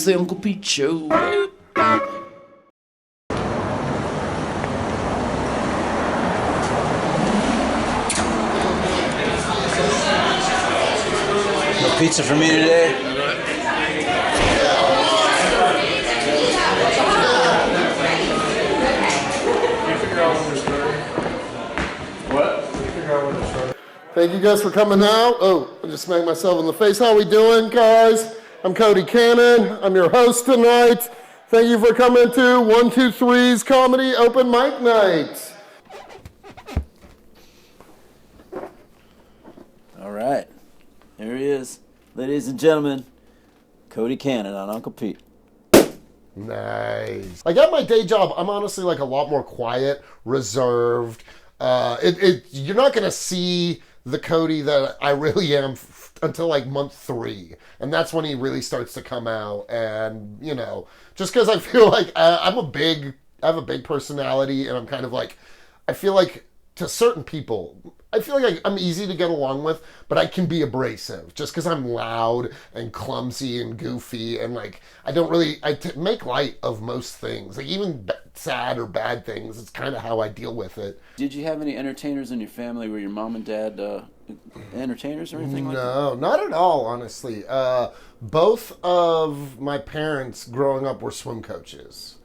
It's the Uncle Pete Show. No pizza for me today? Thank you guys for coming out. Oh, I just smacked myself in the face. How we doing, guys? I'm Cody Cannon. I'm your host tonight. Thank you for coming to 123's Comedy Open Mic Night. All right. There he is. Ladies and gentlemen, Cody Cannon on Uncle Pete. Nice. Like at my day job, I'm honestly like a lot more quiet, reserved. You're not going to see the Cody that I really am until like month 3. And that's when he really starts to come out. And, you know, just because I feel like I have a big personality, and I'm kind of like, I feel like to certain people, I feel like I'm easy to get along with, but I can be abrasive just because I'm loud and clumsy and goofy, and like I make light of most things, like even sad or bad things. It's kind of how I deal with it. Did you have any entertainers in your family? Were your mom and dad entertainers or anything like that? No, not at all, honestly. Both of my parents growing up were swim coaches.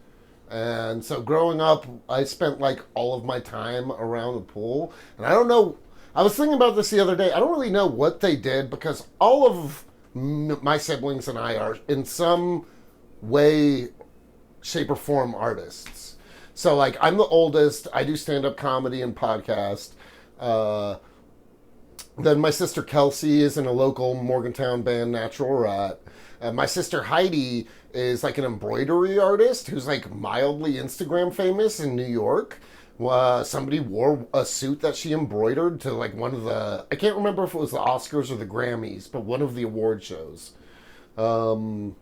And so growing up, I spent like all of my time around the pool. And I don't know, I was thinking about this the other day. I don't really know what they did because all of my siblings and I are in some way, shape, or form artists. So like I'm the oldest. I do stand-up comedy and podcast. Then my sister Kelsey is in a local Morgantown band, Natural Rat. My sister Heidi is like an embroidery artist who's like mildly Instagram famous in New York. Somebody wore a suit that she embroidered to like one of the, I can't remember if it was the Oscars or the Grammys, but one of the award shows. And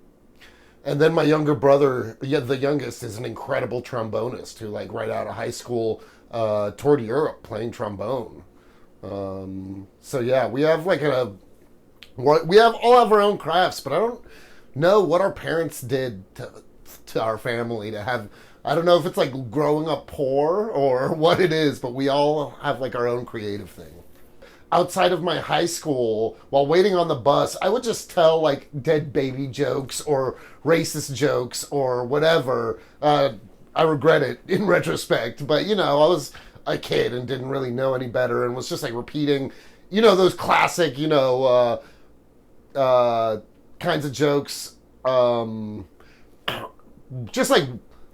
then my younger brother, the youngest, is an incredible trombonist who like right out of high school toured Europe playing trombone. So yeah, we have like we all have our own crafts, but I don't know what our parents did to our family to have. I don't know if it's like growing up poor or what it is, but we all have like our own creative thing. Outside of my high school, while waiting on the bus, I would just tell like dead baby jokes or racist jokes or whatever. I regret it in retrospect, but you know, I was a kid and didn't really know any better and was just like repeating, you know, those classic, you know, kinds of jokes, just like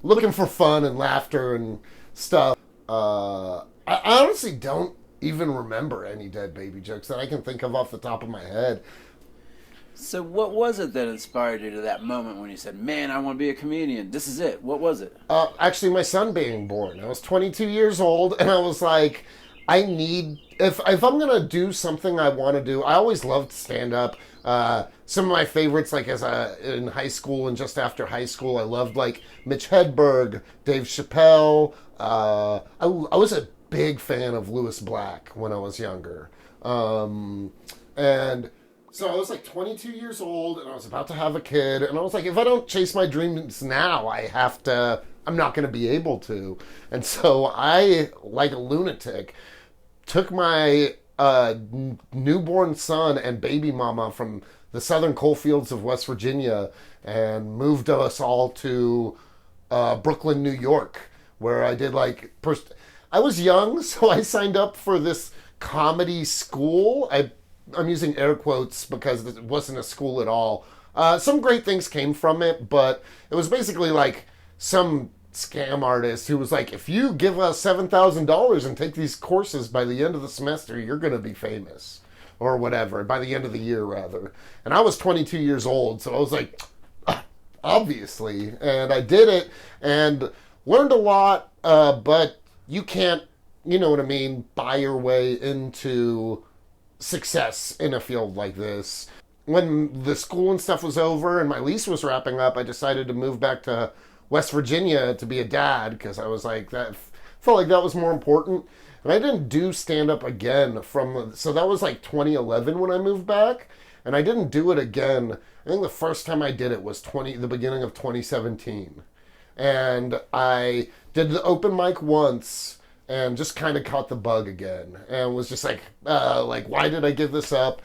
looking for fun and laughter and stuff. I honestly don't even remember any dead baby jokes that I can think of off the top of my head. So what was it that inspired you to that moment when you said, man, I want to be a comedian? This is it. What was it? Actually, my son being born. I was 22 years old, and I was like, I need, if I'm going to do something I want to do, I always loved stand-up. Some of my favorites, like in high school and just after high school, I loved like Mitch Hedberg, Dave Chappelle. I was a big fan of Lewis Black when I was younger. And so I was like 22 years old and I was about to have a kid. And I was like, if I don't chase my dreams now, I'm not going to be able to. And so I, like a lunatic, took my newborn son and baby mama from the southern coal fields of West Virginia and moved us all to Brooklyn, New York, where I did like, I was young, so I signed up for this comedy school. I'm using air quotes because it wasn't a school at all. Some great things came from it, but it was basically like some scam artist who was like, if you give us $7,000 and take these courses by the end of the semester, you're going to be famous. Or whatever, by the end of the year, rather. And I was 22 years old, so I was like, obviously. And I did it and learned a lot, but you can't, you know what I mean, buy your way into success in a field like this. When the school and stuff was over and my lease was wrapping up, I decided to move back to West Virginia to be a dad because I was like, that felt like that was more important. And I didn't do stand-up again so that was like 2011 when I moved back. And I didn't do it again. I think the first time I did it was the beginning of 2017. And I did the open mic once and just kind of caught the bug again and was just like, why did I give this up?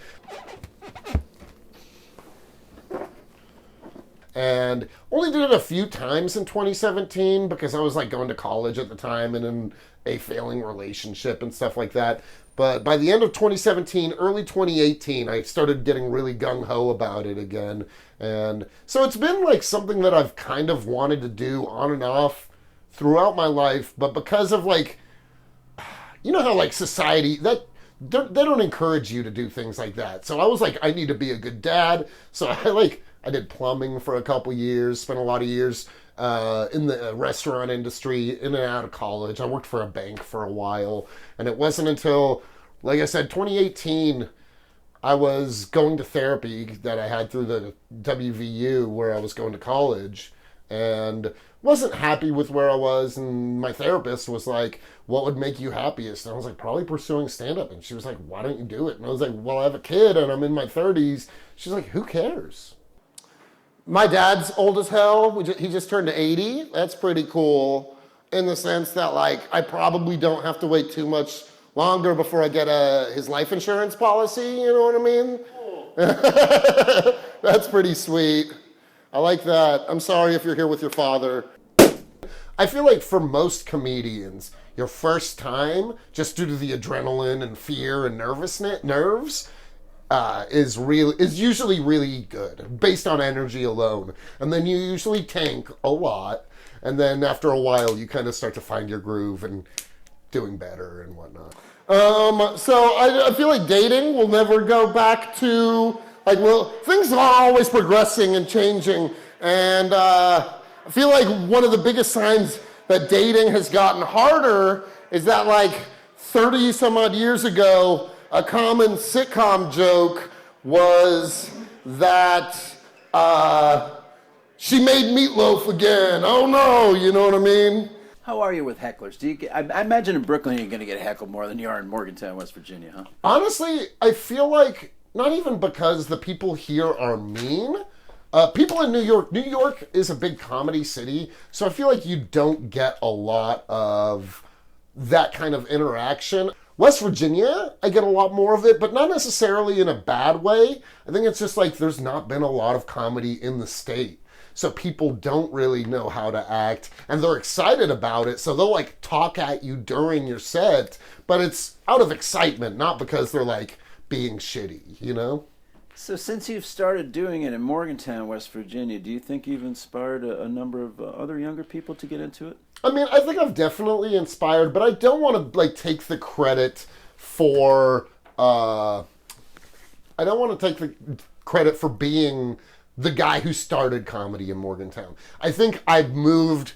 And only did it a few times in 2017 because I was like going to college at the time and in a failing relationship and stuff like that. But by the end of 2017, early 2018, I started getting really gung-ho about it again. And so it's been like something that I've kind of wanted to do on and off throughout my life. But because of like, you know how like society, they don't encourage you to do things like that. So I was like, I need to be a good dad. So I did plumbing for a couple years, spent a lot of years in the restaurant industry, in and out of college. I worked for a bank for a while. And it wasn't until, like I said, 2018, I was going to therapy that I had through the WVU where I was going to college and wasn't happy with where I was. And my therapist was like, what would make you happiest? And I was like, probably pursuing stand-up. And she was like, why don't you do it? And I was like, well, I have a kid and I'm in my 30s. She's like, who cares? My dad's old as hell. He just turned 80. That's pretty cool in the sense that, like, I probably don't have to wait too much longer before I get his life insurance policy. You know what I mean? Cool. That's pretty sweet. I like that. I'm sorry if you're here with your father. I feel like for most comedians, your first time, just due to the adrenaline and fear and nerves, is usually really good based on energy alone, and then you usually tank a lot, and then after a while you kind of start to find your groove and doing better and whatnot. So I feel like dating will never go back to like, well, things are always progressing and changing, and I feel like one of the biggest signs that dating has gotten harder is that like 30 some odd years ago, a common sitcom joke was that she made meatloaf again. Oh no, you know what I mean? How are you with hecklers? I imagine in Brooklyn you're going to get heckled more than you are in Morgantown, West Virginia, huh? Honestly, I feel like not even because the people here are mean. People in New York is a big comedy city, so I feel like you don't get a lot of that kind of interaction. West Virginia, I get a lot more of it, but not necessarily in a bad way. I think it's just like there's not been a lot of comedy in the state. So people don't really know how to act, and they're excited about it, so they'll like talk at you during your set, but it's out of excitement, not because they're like being shitty, you know? So since you've started doing it in Morgantown, West Virginia, do you think you've inspired a number of other younger people to get into it? I mean, I think I've definitely inspired, but I don't want to like take the credit for I don't want to take the credit for being the guy who started comedy in Morgantown. I think I've moved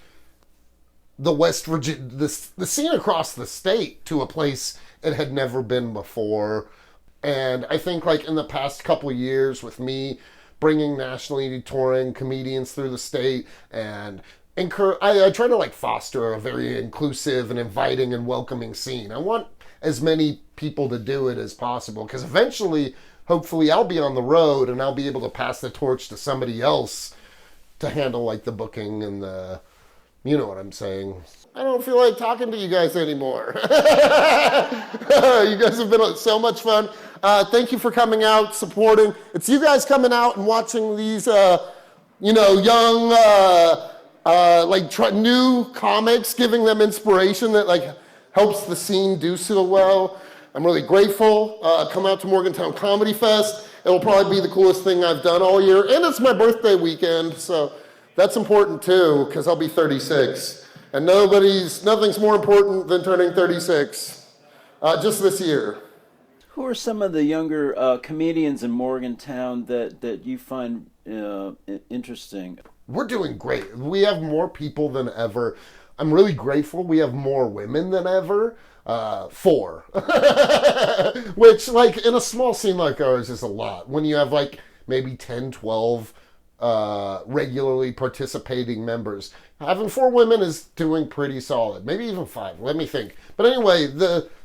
the West Virginia, the scene across the state to a place it had never been before. And I think like in the past couple of years with me bringing nationally touring comedians through the state and I try to like foster a very inclusive and inviting and welcoming scene. I want as many people to do it as possible because eventually, hopefully I'll be on the road and I'll be able to pass the torch to somebody else to handle like the booking and the, you know what I'm saying. I don't feel like talking to you guys anymore. You guys have been so much fun. Thank you for coming out, supporting. It's you guys coming out and watching these, young, new comics, giving them inspiration that like helps the scene do so well. I'm really grateful. Come out to Morgantown Comedy Fest. It will probably be the coolest thing I've done all year, and it's my birthday weekend, so that's important too, because I'll be 36. And nothing's more important than turning 36, just this year. Who are some of the younger comedians in Morgantown that you find interesting? We're doing great. We have more people than ever. I'm really grateful we have more women than ever. 4. Which, like, in a small scene like ours is a lot. When you have, like, maybe 10, 12 regularly participating members. Having 4 women is doing pretty solid. Maybe even 5. Let me think. But anyway,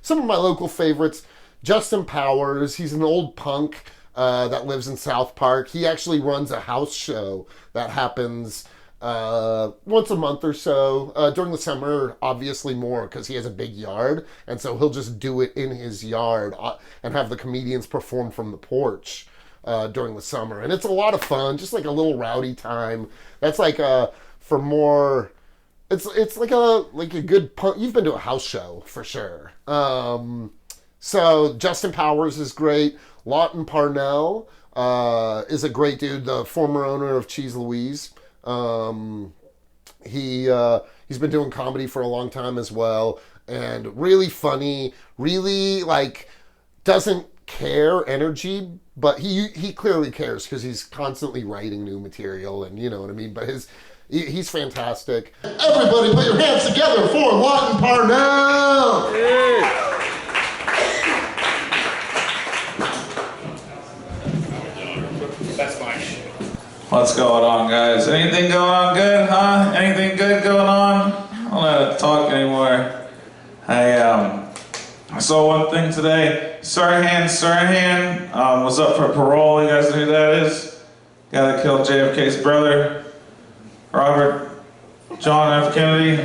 some of my local favorites, Justin Powers, he's an old punk. that lives in South Park. He actually runs a house show that happens once a month or so. During the summer, obviously more because he has a big yard, and so he'll just do it in his yard and have the comedians perform from the porch during the summer. And it's a lot of fun, just like a little rowdy time. That's like for more. It's like a good punk. You've been to a house show for sure. So Justin Powers is great. Lawton Parnell is a great dude, the former owner of Cheese Louise. He's been doing comedy for a long time as well, and really funny, really like doesn't care energy, but he clearly cares because he's constantly writing new material, and you know what I mean. But he's fantastic. Everybody put your hands together for Lawton Parnell! Yeah. That's my shit. What's going on, guys? Anything going on good, huh? Anything good going on? I don't know how to talk anymore. I saw one thing today. Sirhan was up for parole. You guys know who that is? Guy that killed JFK's brother, Robert John F. Kennedy,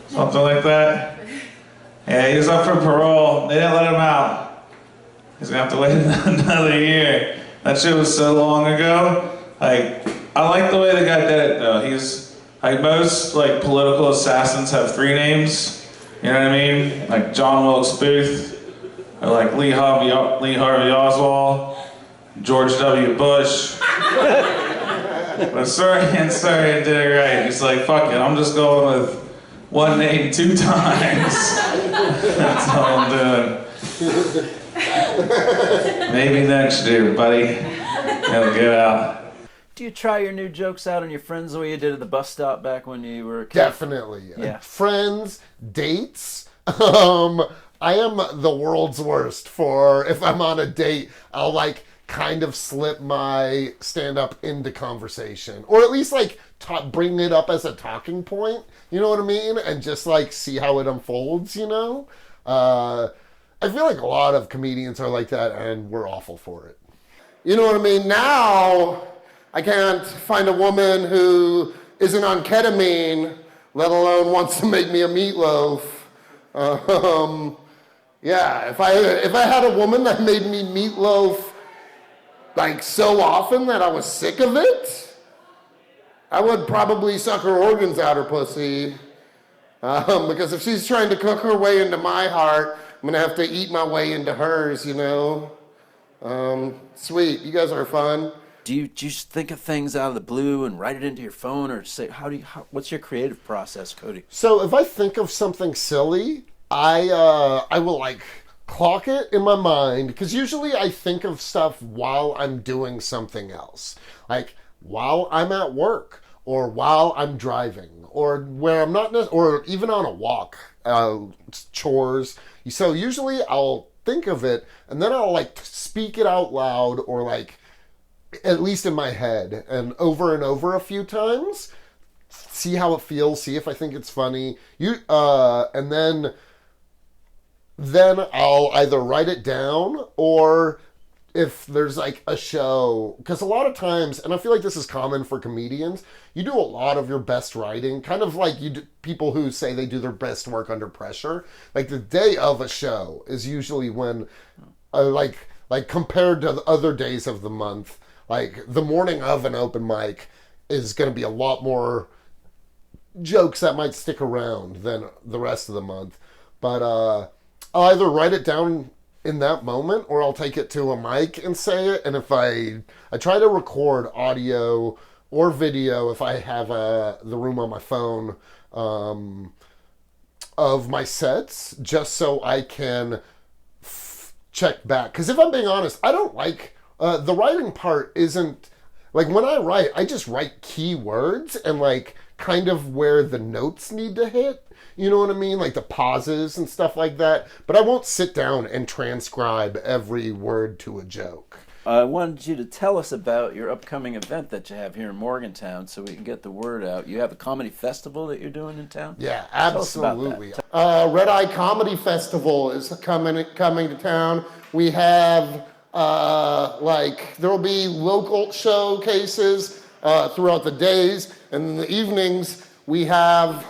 something like that. Yeah, he was up for parole. They didn't let him out. He's gonna have to wait another year. That shit was so long ago. Like, I like the way the guy did it though. He's like, most like political assassins have 3 names. You know what I mean? Like John Wilkes Booth, or like Lee Harvey Oswald, George W. Bush. But Sirhan did it right. He's like, fuck it, I'm just going with one name 2 times. That's all I'm doing. Maybe next year, buddy. It'll get out. Do you try your new jokes out on your friends the way you did at the bus stop back when you were a kid? Definitely. Yeah. Friends, dates. I am the world's worst for if I'm on a date, I'll like kind of slip my stand-up into conversation. Or at least like bring it up as a talking point. You know what I mean? And just like see how it unfolds, you know? I feel like a lot of comedians are like that, and we're awful for it. You know what I mean? Now, I can't find a woman who isn't on ketamine, let alone wants to make me a meatloaf. Yeah, if I had a woman that made me meatloaf like so often that I was sick of it, I would probably suck her organs out her pussy. Because if she's trying to cook her way into my heart, I'm gonna have to eat my way into hers, you know? Sweet, you guys are fun. Do you just think of things out of the blue and write it into your phone, or say, what's your creative process, Cody? So if I think of something silly, I will like clock it in my mind, because usually I think of stuff while I'm doing something else. Like while I'm at work, or while I'm driving, or where I'm not, or even on a walk, chores. So usually I'll think of it and then I'll like speak it out loud, or like at least in my head, and over a few times, see how it feels, see if I think it's funny. And then I'll either write it down, or if there's like a show, because a lot of times, and I feel like this is common for comedians, you do a lot of your best writing, kind of like people who say they do their best work under pressure. Like the day of a show is usually when, like compared to the other days of the month, like the morning of an open mic is going to be a lot more jokes that might stick around than the rest of the month. But I'll either write it down in that moment, or I'll take it to a mic and say it. And if I try to record audio or video, if I have the room on my phone, of my sets, just so I can check back. Because if I'm being honest, I don't like the writing part. Isn't like, when I write, I just write keywords and like kind of where the notes need to hit. You know what I mean? Like the pauses and stuff like that. But I won't sit down and transcribe every word to a joke. I wanted you to tell us about your upcoming event that you have here in Morgantown so we can get the word out. You have a comedy festival that you're doing in town? Yeah, absolutely. Red Eye Comedy Festival is coming to town. We have Like there will be local showcases throughout the days, and in the evenings we have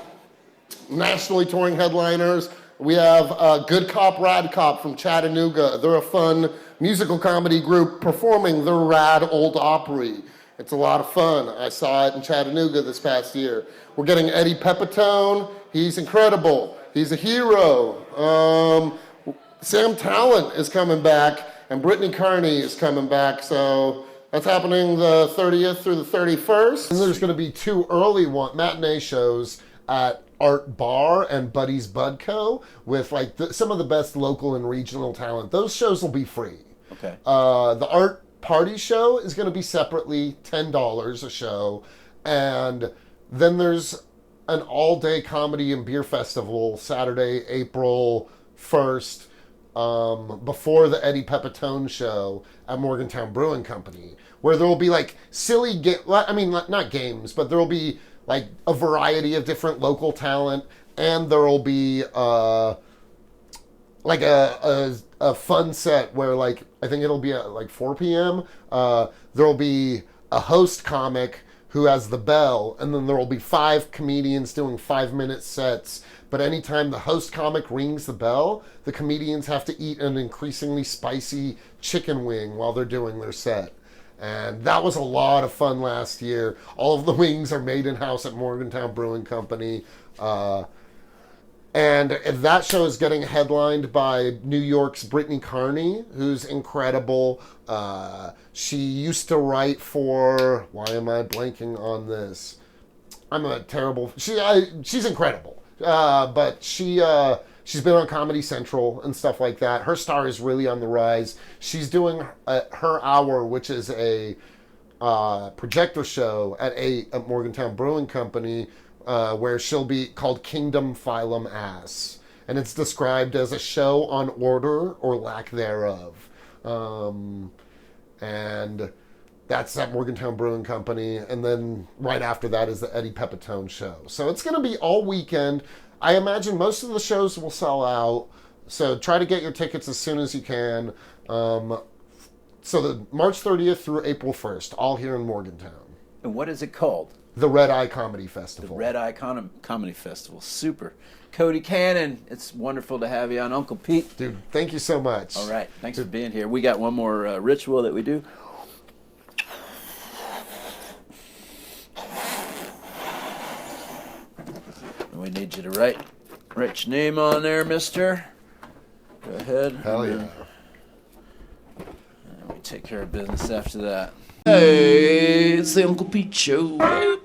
nationally touring headliners. We have Good Cop, Rad Cop from Chattanooga. They're a fun musical comedy group performing their rad old Opry. It's a lot of fun. I saw it in Chattanooga this past year. We're getting Eddie Pepitone. He's incredible. He's a hero. Sam Talent is coming back, and Brittany Carney is coming back. So that's happening the 30th through the 31st. And there's going to be 2 early matinee shows at Art Bar and Buddy's Bud Co. with like some of the best local and regional talent. Those shows will be free. Okay. The Art Party show is going to be separately $10 a show. And then there's an all-day comedy and beer festival Saturday, April 1st, before the Eddie Pepitone show at Morgantown Brewing Company, where there will be like silly not games, but there will be like a variety of different local talent, and there will be like a fun set where like I think it'll be at like 4 p.m. There will be a host comic who has the bell, and then there will be 5 comedians doing 5-minute sets. But anytime the host comic rings the bell, the comedians have to eat an increasingly spicy chicken wing while they're doing their set. And that was a lot of fun last year. All of the wings are made in-house at Morgantown Brewing Company. And that show is getting headlined by New York's Brittany Carney, who's incredible. She used to write for... Why am I blanking on this? I'm a terrible... She's incredible. But she's been on Comedy Central and stuff like that. Her star is really on the rise. She's doing Her Hour, which is a projector show at 8 at Morgantown Brewing Company, where she'll be called Kingdom Phylum Ass. And it's described as a show on order or lack thereof. And that's at Morgantown Brewing Company. And then right after that is the Eddie Pepitone show. So it's going to be all weekend. I imagine most of the shows will sell out. So try to get your tickets as soon as you can. So the March 30th through April 1st, all here in Morgantown. And what is it called? The Red Eye Comedy Festival. The Red Eye Comedy Festival. Super. Cody Cannon, it's wonderful to have you on. Uncle Pete. Dude, thank you so much. All right. Thanks for being here. We got one more ritual that we do. We need you to write your name on there, mister. Go ahead. Hell yeah. And we take care of business after that. Hey, it's the Uncle Pete Show.